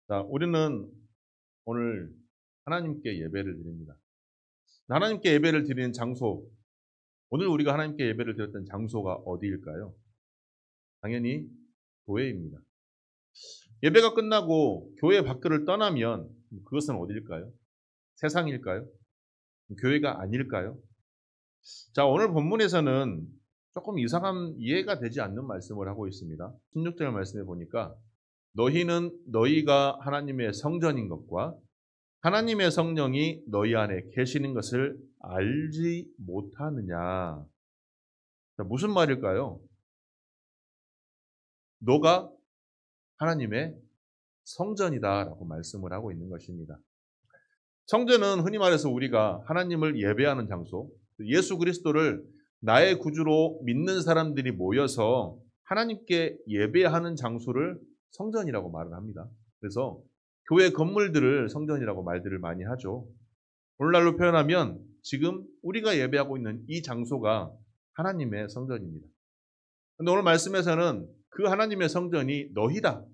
자, 우리는 오늘 하나님께 예배를 드립니다. 하나님께 예배를 드리는 장소, 오늘 우리가 하나님께 예배를 드렸던 장소가 어디일까요? 당연히 교회입니다. 예배가 끝나고 교회 밖을 떠나면 그것은 어디일까요? 세상일까요? 교회가 아닐까요? 자, 오늘 본문에서는 조금 이상한 이해가 되지 않는 말씀을 하고 있습니다. 16절 말씀에 보니까 너희는 너희가 하나님의 성전인 것과 하나님의 성령이 너희 안에 계시는 것을 알지 못하느냐. 자, 무슨 말일까요? 너가 하나님의 성전이다라고 말씀을 하고 있는 것입니다. 성전은 흔히 말해서 우리가 하나님을 예배하는 장소, 예수 그리스도를 나의 구주로 믿는 사람들이 모여서 하나님께 예배하는 장소를 성전이라고 말을 합니다. 그래서 교회 건물들을 성전이라고 말들을 많이 하죠. 오늘날로 표현하면 지금 우리가 예배하고 있는 이 장소가 하나님의 성전입니다. 그런데 오늘 말씀에서는 그 하나님의 성전이 너희다.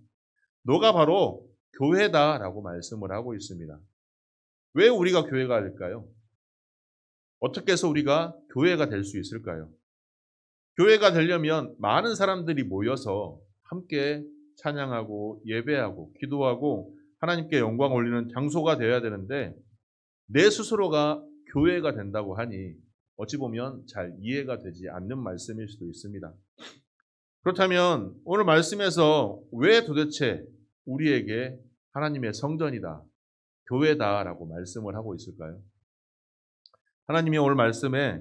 너가 바로 교회다라고 말씀을 하고 있습니다. 왜 우리가 교회가 될까요? 어떻게 해서 우리가 교회가 될 수 있을까요? 교회가 되려면 많은 사람들이 모여서 함께 찬양하고 예배하고 기도하고 하나님께 영광 올리는 장소가 되어야 되는데 내 스스로가 교회가 된다고 하니 어찌 보면 잘 이해가 되지 않는 말씀일 수도 있습니다. 그렇다면 오늘 말씀에서 왜 도대체 우리에게 하나님의 성전이다, 교회다라고 말씀을 하고 있을까요? 하나님이 오늘 말씀에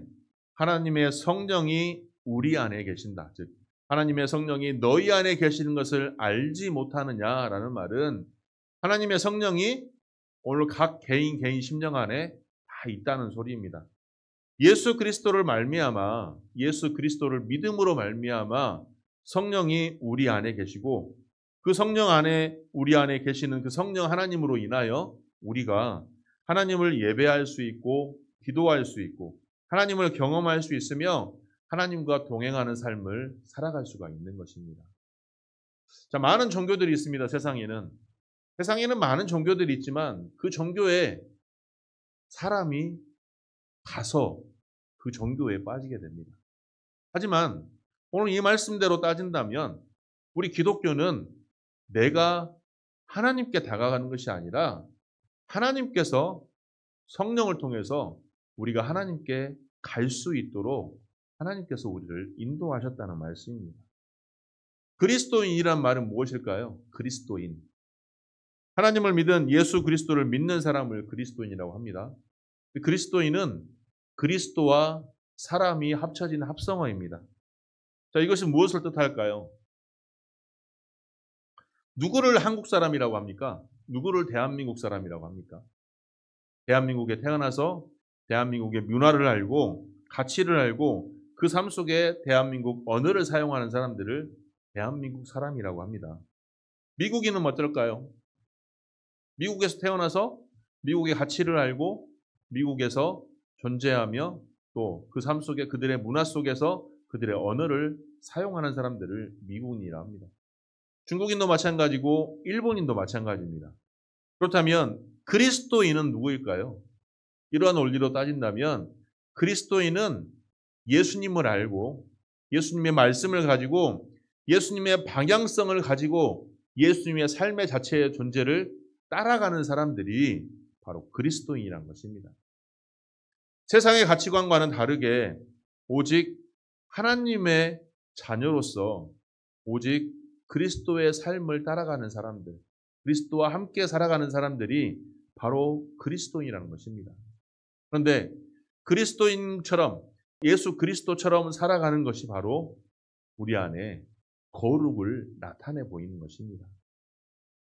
하나님의 성령이 우리 안에 계신다. 즉 하나님의 성령이 너희 안에 계시는 것을 알지 못하느냐라는 말은 하나님의 성령이 오늘 각 개인 심령 안에 다 있다는 소리입니다. 예수 그리스도를 말미암아 예수 그리스도를 믿음으로 말미암아 성령이 우리 안에 계시고 그 성령 안에 우리 안에 계시는 그 성령 하나님으로 인하여 우리가 하나님을 예배할 수 있고 기도할 수 있고 하나님을 경험할 수 있으며 하나님과 동행하는 삶을 살아갈 수가 있는 것입니다. 자, 많은 종교들이 있습니다. 세상에는 많은 종교들이 있지만 그 종교에 사람이 가서 그 종교에 빠지게 됩니다. 하지만 오늘 이 말씀대로 따진다면 우리 기독교는 내가 하나님께 다가가는 것이 아니라 하나님께서 성령을 통해서 우리가 하나님께 갈 수 있도록 하나님께서 우리를 인도하셨다는 말씀입니다. 그리스도인이란 말은 무엇일까요? 그리스도인. 하나님을 믿은 예수 그리스도를 믿는 사람을 그리스도인이라고 합니다. 그리스도인은 그리스도와 사람이 합쳐진 합성어입니다. 자, 이것이 무엇을 뜻할까요? 누구를 한국 사람이라고 합니까? 누구를 대한민국 사람이라고 합니까? 대한민국에 태어나서 대한민국의 문화를 알고 가치를 알고 그 삶 속에 대한민국 언어를 사용하는 사람들을 대한민국 사람이라고 합니다. 미국인은 어떨까요? 미국에서 태어나서 미국의 가치를 알고 미국에서 존재하며 또 그 삶 속에 그들의 문화 속에서 그들의 언어를 사용하는 사람들을 미국인이라 합니다. 중국인도 마찬가지고 일본인도 마찬가지입니다. 그렇다면 그리스도인은 누구일까요? 이러한 원리로 따진다면 그리스도인은 예수님을 알고 예수님의 말씀을 가지고 예수님의 방향성을 가지고 예수님의 삶의 자체의 존재를 따라가는 사람들이 바로 그리스도인이라는 것입니다. 세상의 가치관과는 다르게 오직 하나님의 자녀로서 오직 그리스도의 삶을 따라가는 사람들, 그리스도와 함께 살아가는 사람들이 바로 그리스도인이라는 것입니다. 그런데 그리스도인처럼 예수 그리스도처럼 살아가는 것이 바로 우리 안에 거룩을 나타내 보이는 것입니다.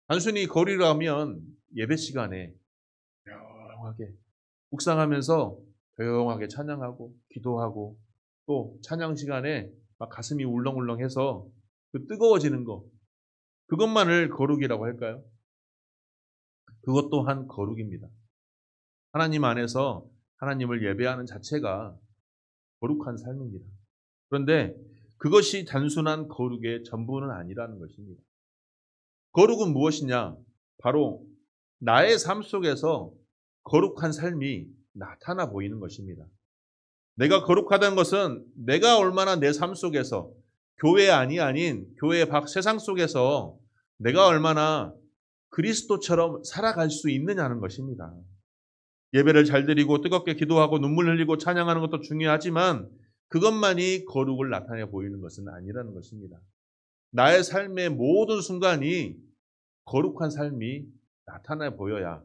단순히 거룩이라면 예배 시간에 조용하게 묵상하면서 조용하게 찬양하고 기도하고 또 찬양 시간에 막 가슴이 울렁울렁해서 그 뜨거워지는 것, 그것만을 거룩이라고 할까요? 그것 또한 거룩입니다. 하나님 안에서 하나님을 예배하는 자체가 거룩한 삶입니다. 그런데 그것이 단순한 거룩의 전부는 아니라는 것입니다. 거룩은 무엇이냐? 바로 나의 삶 속에서 거룩한 삶이 나타나 보이는 것입니다. 내가 거룩하다는 것은 내가 얼마나 내 삶 속에서 교회 안이 아닌 교회 밖 세상 속에서 내가 얼마나 그리스도처럼 살아갈 수 있느냐는 것입니다. 예배를 잘 드리고 뜨겁게 기도하고 눈물 흘리고 찬양하는 것도 중요하지만 그것만이 거룩을 나타내 보이는 것은 아니라는 것입니다. 나의 삶의 모든 순간이 거룩한 삶이 나타나 보여야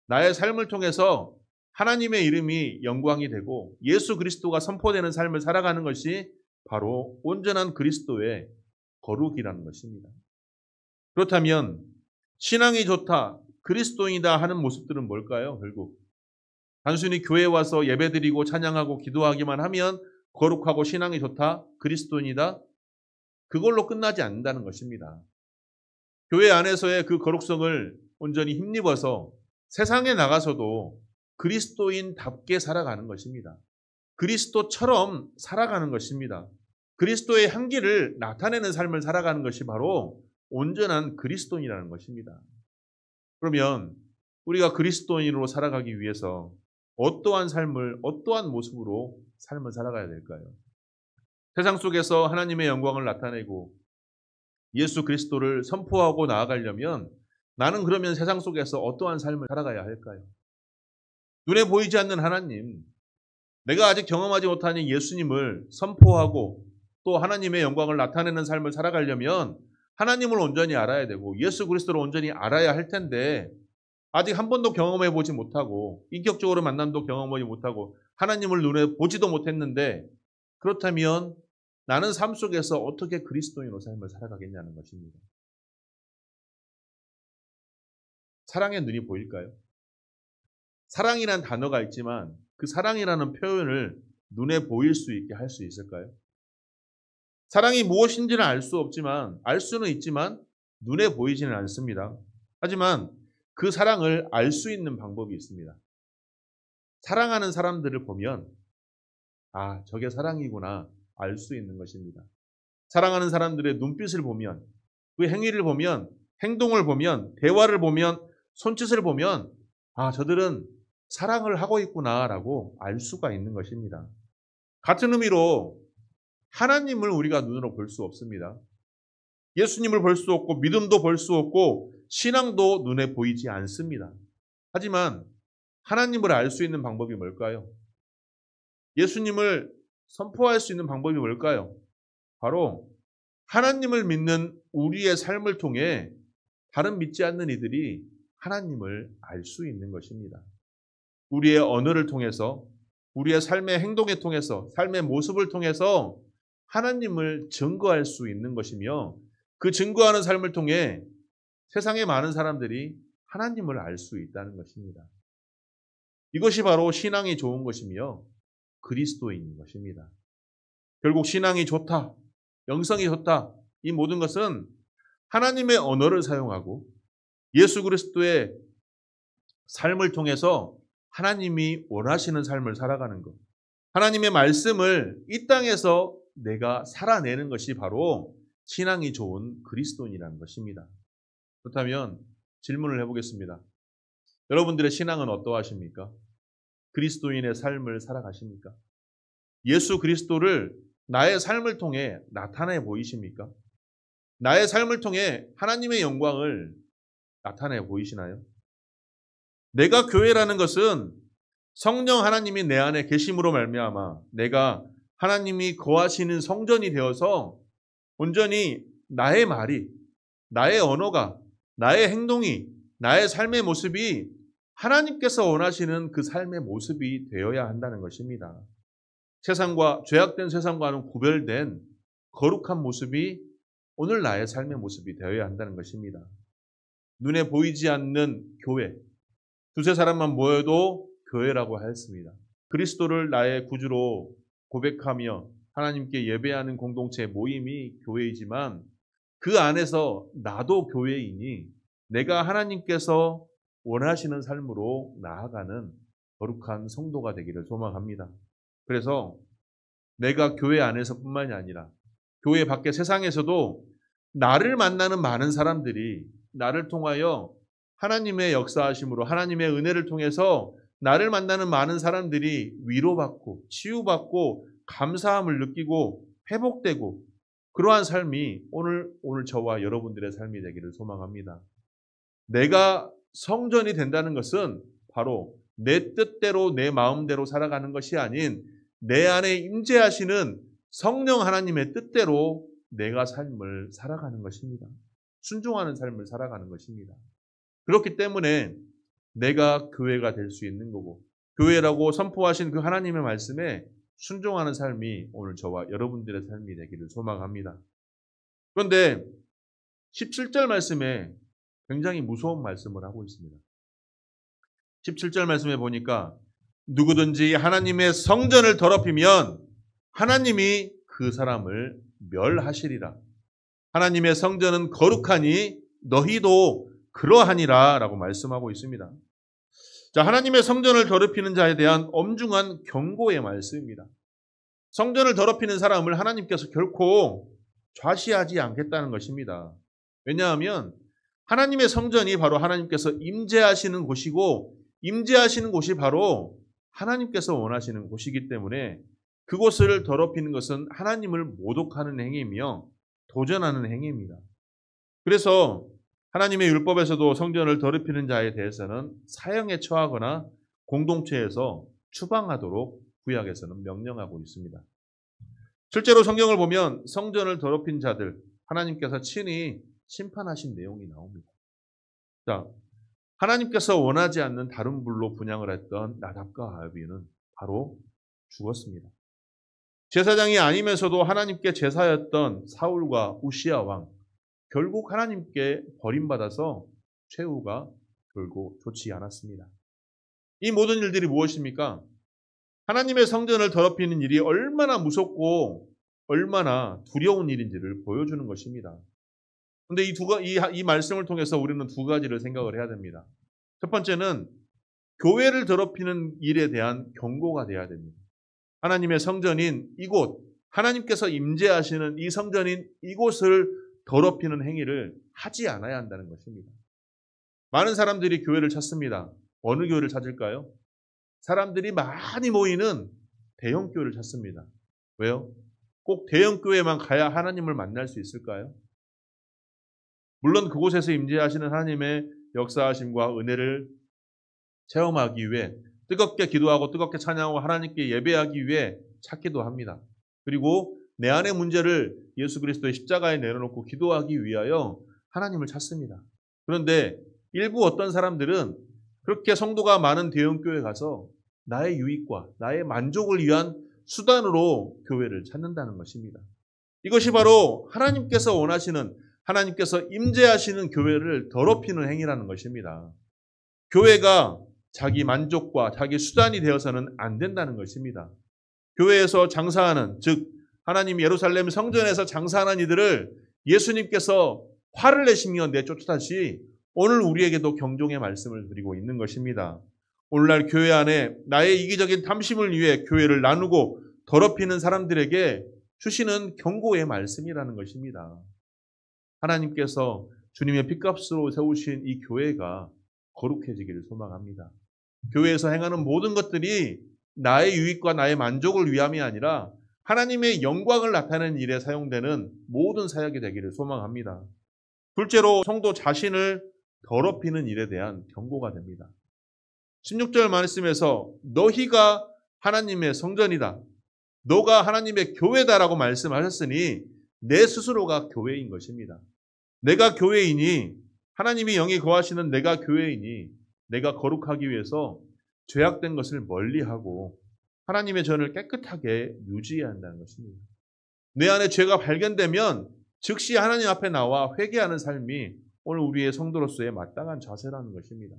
나의 삶을 통해서 하나님의 이름이 영광이 되고 예수 그리스도가 선포되는 삶을 살아가는 것이 바로 온전한 그리스도의 거룩이라는 것입니다. 그렇다면 신앙이 좋다, 그리스도인이다 하는 모습들은 뭘까요? 결국 단순히 교회에 와서 예배드리고 찬양하고 기도하기만 하면 거룩하고 신앙이 좋다, 그리스도인이다, 그걸로 끝나지 않는다는 것입니다. 교회 안에서의 그 거룩성을 온전히 힘입어서 세상에 나가서도 그리스도인답게 살아가는 것입니다. 그리스도처럼 살아가는 것입니다. 그리스도의 향기를 나타내는 삶을 살아가는 것이 바로 온전한 그리스도인이라는 것입니다. 그러면 우리가 그리스도인으로 살아가기 위해서 어떠한 삶을, 어떠한 모습으로 삶을 살아가야 될까요? 세상 속에서 하나님의 영광을 나타내고 예수 그리스도를 선포하고 나아가려면 나는 그러면 세상 속에서 어떠한 삶을 살아가야 할까요? 눈에 보이지 않는 하나님, 내가 아직 경험하지 못하는 예수님을 선포하고 또 하나님의 영광을 나타내는 삶을 살아가려면 하나님을 온전히 알아야 되고 예수 그리스도를 온전히 알아야 할 텐데 아직 한 번도 경험해 보지 못하고 인격적으로 만남도 경험하지 못하고 하나님을 눈에 보지도 못했는데 그렇다면 나는 삶 속에서 어떻게 그리스도인으로 삶을 살아가겠냐는 것입니다. 사랑의 눈이 보일까요? 사랑이란 단어가 있지만 그 사랑이라는 표현을 눈에 보일 수 있게 할 수 있을까요? 사랑이 무엇인지는 알 수 없지만, 알 수는 있지만 눈에 보이지는 않습니다. 하지만 그 사랑을 알 수 있는 방법이 있습니다. 사랑하는 사람들을 보면 아, 저게 사랑이구나 알 수 있는 것입니다. 사랑하는 사람들의 눈빛을 보면, 그 행위를 보면, 행동을 보면, 대화를 보면, 손짓을 보면 아, 저들은 사랑을 하고 있구나라고 알 수가 있는 것입니다. 같은 의미로 하나님을 우리가 눈으로 볼 수 없습니다. 예수님을 볼 수 없고 믿음도 볼 수 없고 신앙도 눈에 보이지 않습니다. 하지만 하나님을 알 수 있는 방법이 뭘까요? 예수님을 선포할 수 있는 방법이 뭘까요? 바로 하나님을 믿는 우리의 삶을 통해 다른 믿지 않는 이들이 하나님을 알 수 있는 것입니다. 우리의 언어를 통해서, 우리의 삶의 행동을 통해서, 삶의 모습을 통해서 하나님을 증거할 수 있는 것이며 그 증거하는 삶을 통해 세상의 많은 사람들이 하나님을 알 수 있다는 것입니다. 이것이 바로 신앙이 좋은 것이며 그리스도인 것입니다. 결국 신앙이 좋다, 영성이 좋다, 이 모든 것은 하나님의 언어를 사용하고 예수 그리스도의 삶을 통해서 하나님이 원하시는 삶을 살아가는 것, 하나님의 말씀을 이 땅에서 내가 살아내는 것이 바로 신앙이 좋은 그리스도인이라는 것입니다. 그렇다면 질문을 해보겠습니다. 여러분들의 신앙은 어떠하십니까? 그리스도인의 삶을 살아가십니까? 예수 그리스도를 나의 삶을 통해 나타내 보이십니까? 나의 삶을 통해 하나님의 영광을 나타내 보이시나요? 내가 교회라는 것은 성령 하나님이 내 안에 계심으로 말미암아 내가 하나님이 거하시는 성전이 되어서 온전히 나의 말이, 나의 언어가, 나의 행동이, 나의 삶의 모습이 하나님께서 원하시는 그 삶의 모습이 되어야 한다는 것입니다. 세상과, 죄악된 세상과는 구별된 거룩한 모습이 오늘 나의 삶의 모습이 되어야 한다는 것입니다. 눈에 보이지 않는 교회, 두세 사람만 모여도 교회라고 하였습니다. 그리스도를 나의 구주로 고백하며 하나님께 예배하는 공동체 모임이 교회이지만 그 안에서 나도 교회이니 내가 하나님께서 원하시는 삶으로 나아가는 거룩한 성도가 되기를 소망합니다. 그래서 내가 교회 안에서뿐만이 아니라 교회 밖의 세상에서도 나를 만나는 많은 사람들이 나를 통하여 하나님의 역사하심으로 하나님의 은혜를 통해서 나를 만나는 많은 사람들이 위로받고 치유받고 감사함을 느끼고 회복되고 그러한 삶이 오늘 저와 여러분들의 삶이 되기를 소망합니다. 내가 성전이 된다는 것은 바로 내 뜻대로 내 마음대로 살아가는 것이 아닌 내 안에 임재하시는 성령 하나님의 뜻대로 내가 삶을 살아가는 것입니다. 순종하는 삶을 살아가는 것입니다. 그렇기 때문에 내가 교회가 될 수 있는 거고 교회라고 선포하신 그 하나님의 말씀에 순종하는 삶이 오늘 저와 여러분들의 삶이 되기를 소망합니다. 그런데 17절 말씀에 굉장히 무서운 말씀을 하고 있습니다. 17절 말씀에 보니까 누구든지 하나님의 성전을 더럽히면 하나님이 그 사람을 멸하시리라. 하나님의 성전은 거룩하니 너희도 그러하니라 라고 말씀하고 있습니다. 자, 하나님의 성전을 더럽히는 자에 대한 엄중한 경고의 말씀입니다. 성전을 더럽히는 사람을 하나님께서 결코 좌시하지 않겠다는 것입니다. 왜냐하면 하나님의 성전이 바로 하나님께서 임재하시는 곳이고 임재하시는 곳이 바로 하나님께서 원하시는 곳이기 때문에 그곳을 더럽히는 것은 하나님을 모독하는 행위이며 도전하는 행위입니다. 그래서 하나님의 율법에서도 성전을 더럽히는 자에 대해서는 사형에 처하거나 공동체에서 추방하도록 구약에서는 명령하고 있습니다. 실제로 성경을 보면 성전을 더럽힌 자들 하나님께서 친히 심판하신 내용이 나옵니다. 자, 하나님께서 원하지 않는 다른 불로 분향을 했던 나답과 아비는 바로 죽었습니다. 제사장이 아니면서도 하나님께 제사였던 사울과 우시야 왕 결국 하나님께 버림받아서 최후가 결국 좋지 않았습니다. 이 모든 일들이 무엇입니까? 하나님의 성전을 더럽히는 일이 얼마나 무섭고 얼마나 두려운 일인지를 보여주는 것입니다. 그런데 이 말씀을 통해서 우리는 두 가지를 생각을 해야 됩니다. 첫 번째는 교회를 더럽히는 일에 대한 경고가 돼야 됩니다. 하나님의 성전인 이곳, 하나님께서 임재하시는 이 성전인 이곳을 더럽히는 행위를 하지 않아야 한다는 것입니다. 많은 사람들이 교회를 찾습니다. 어느 교회를 찾을까요? 사람들이 많이 모이는 대형교회를 찾습니다. 왜요? 꼭 대형교회만 가야 하나님을 만날 수 있을까요? 물론 그곳에서 임재하시는 하나님의 역사하심과 은혜를 체험하기 위해 뜨겁게 기도하고 뜨겁게 찬양하고 하나님께 예배하기 위해 찾기도 합니다. 그리고 내 안의 문제를 예수 그리스도의 십자가에 내려놓고 기도하기 위하여 하나님을 찾습니다. 그런데 일부 어떤 사람들은 그렇게 성도가 많은 대형교회에 가서 나의 유익과 나의 만족을 위한 수단으로 교회를 찾는다는 것입니다. 이것이 바로 하나님께서 원하시는 하나님께서 임재하시는 교회를 더럽히는 행위라는 것입니다. 교회가 자기 만족과 자기 수단이 되어서는 안 된다는 것입니다. 교회에서 장사하는, 즉 하나님 예루살렘 성전에서 장사하는 이들을 예수님께서 화를 내시며 내쫓다시 오늘 우리에게도 경종의 말씀을 드리고 있는 것입니다. 오늘날 교회 안에 나의 이기적인 탐심을 위해 교회를 나누고 더럽히는 사람들에게 주시는 경고의 말씀이라는 것입니다. 하나님께서 주님의 핏값으로 세우신 이 교회가 거룩해지기를 소망합니다. 교회에서 행하는 모든 것들이 나의 유익과 나의 만족을 위함이 아니라 하나님의 영광을 나타내는 일에 사용되는 모든 사역이 되기를 소망합니다. 둘째로 성도 자신을 더럽히는 일에 대한 경고가 됩니다. 16절 말씀에서 너희가 하나님의 성전이다. 너가 하나님의 교회다라고 말씀하셨으니 내 스스로가 교회인 것입니다. 내가 교회이니 하나님이 영이 거하시는 내가 교회이니 내가 거룩하기 위해서 죄악된 것을 멀리하고 하나님의 전을 깨끗하게 유지해야 한다는 것입니다. 내 안에 죄가 발견되면 즉시 하나님 앞에 나와 회개하는 삶이 오늘 우리의 성도로서의 마땅한 자세라는 것입니다.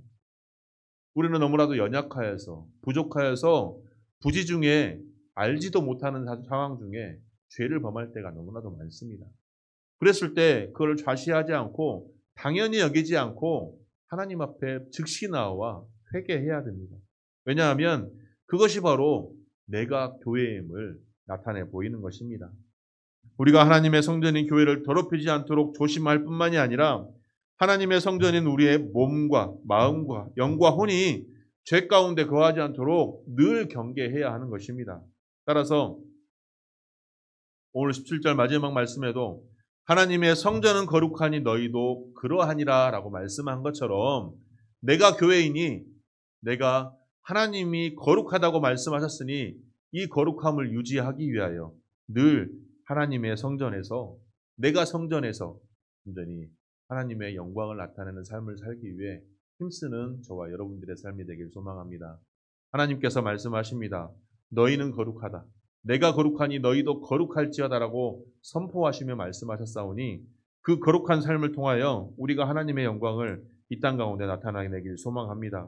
우리는 너무나도 연약하여서 부족하여서 부지 중에 알지도 못하는 상황 중에 죄를 범할 때가 너무나도 많습니다. 그랬을 때 그걸 좌시하지 않고 당연히 여기지 않고 하나님 앞에 즉시 나와 회개해야 됩니다. 왜냐하면 그것이 바로 내가 교회임을 나타내 보이는 것입니다. 우리가 하나님의 성전인 교회를 더럽히지 않도록 조심할 뿐만이 아니라 하나님의 성전인 우리의 몸과 마음과 영과 혼이 죄 가운데 거하지 않도록 늘 경계해야 하는 것입니다. 따라서 오늘 17절 마지막 말씀에도 하나님의 성전은 거룩하니 너희도 그러하니라 라고 말씀한 것처럼 내가 교회이니 내가 하나님이 거룩하다고 말씀하셨으니 이 거룩함을 유지하기 위하여 늘 하나님의 성전에서 내가 성전에서 온전히 하나님의 영광을 나타내는 삶을 살기 위해 힘쓰는 저와 여러분들의 삶이 되길 소망합니다. 하나님께서 말씀하십니다. 너희는 거룩하다. 내가 거룩하니 너희도 거룩할지어다라고 선포하시며 말씀하셨사오니 그 거룩한 삶을 통하여 우리가 하나님의 영광을 이 땅 가운데 나타내길 소망합니다.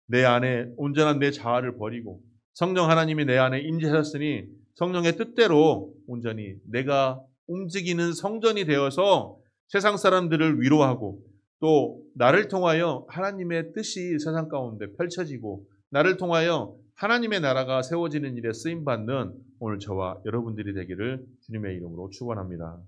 내 안에 온전한 내 자아를 버리고 성령 하나님이 내 안에 임재하셨으니 성령의 뜻대로 온전히 내가 움직이는 성전이 되어서 세상 사람들을 위로하고 또 나를 통하여 하나님의 뜻이 세상 가운데 펼쳐지고 나를 통하여 하나님의 나라가 세워지는 일에 쓰임받는 오늘 저와 여러분들이 되기를 주님의 이름으로 축원합니다.